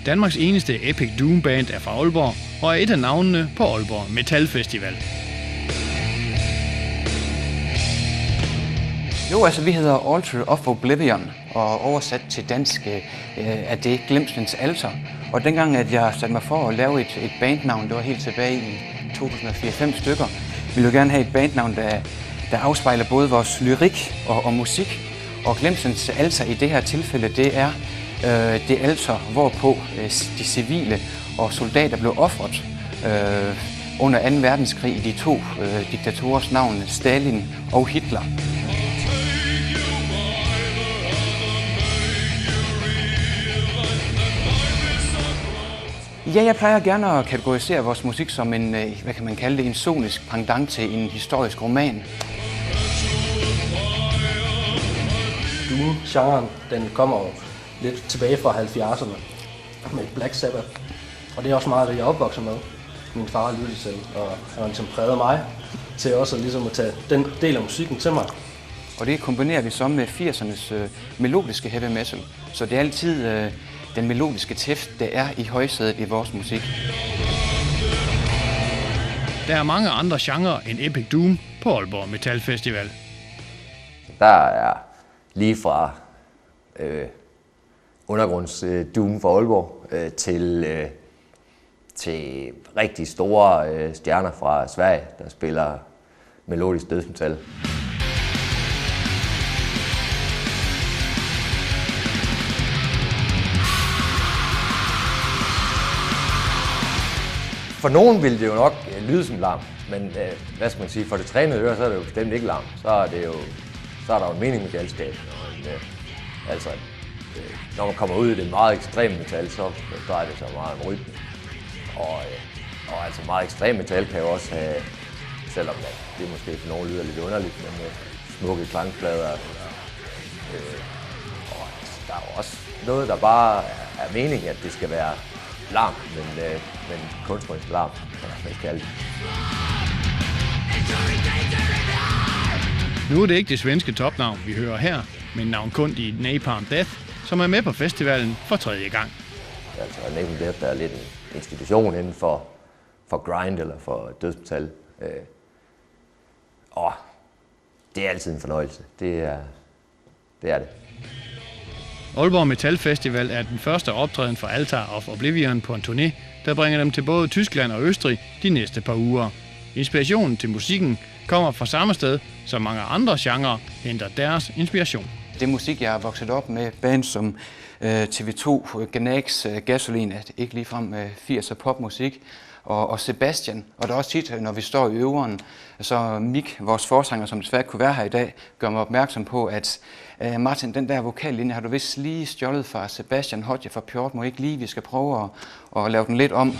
Danmarks eneste Epic Doom band er fra Aalborg og er et af navnene på Aalborg Metal Festival. Jo, altså vi hedder Altar of Oblivion, og oversat til dansk er det Glemselens Alter. Og dengang, at jeg satte mig for at lave et bandnavn, det var helt tilbage i 2004-5 stykker, ville jeg gerne have et bandnavn, der afspejler både vores lyrik og musik. Og Glemselens Alter i det her tilfælde, det er det alter, hvorpå de civile og soldater blev ofret under 2. verdenskrig i de to diktatorers navn, Stalin og Hitler. Ja, jeg plejer gerne at kategorisere vores musik som en, hvad kan man kalde det, en sonisk pendant til en historisk roman. Doom-genren, den kommer jo lidt tilbage fra 70'erne med Black Sabbath. Og det er også meget, det jeg er opvokset med. Min far lyttede til, og han har ligesom præget mig til også ligesom at tage den del af musikken til mig. Og det kombinerer vi så med 80'ernes melodiske heavy metal. Så det er altid den melodiske tæft, der er i højsædet i vores musik. Der er mange andre genrer end Epic Doom på Aalborg Metal Festival. Der er lige fra undergrunds Doom for Aalborg til rigtig store stjerner fra Sverige, der spiller melodisk dødsmetal. For nogen vil det jo nok lyde som larm, men hvad skal man sige, for det trænede øre, så er det jo bestemt ikke larm. Så er der jo en mening med galskab. Altså, når man kommer ud i det meget ekstreme metal, så drejer det sig meget om rytme. Og altså meget ekstrem metal kan jo også have, selvom det måske for nogen lyder lidt underligt, men smukke klangplader. Og der er jo også noget, der bare er meningen, at det skal være larm, men kunstnerisk larm, kan man ikke kalde det. Nu er det ikke det svenske topnavn, vi hører her, men navnkundige Napalm Death, som er med på festivalen for 3. gang. Altså Napalm Death er lidt en institution inden for grind eller for dødsmetal. Og det er altid en fornøjelse. Det er det. Aalborg Metal Festival er den første optræden for Altar of Oblivion på en turné, der bringer dem til både Tyskland og Østrig de næste par uger. Inspirationen til musikken kommer fra samme sted, som mange andre genrer henter deres inspiration. Det musik, jeg har vokset op med, bands som TV2, Gnags, Gasoline, ikke ligefrem 80'er popmusik, og Sebastian. Og der er også tit, når vi står i øveren, så Mik, vores forsanger, som desværre kunne være her i dag, gør mig opmærksom på, at Martin, den der vokallinje har du vist lige stjålet fra Sebastian Hodge fra Pjort, må ikke lige, vi skal prøve at lave den lidt om.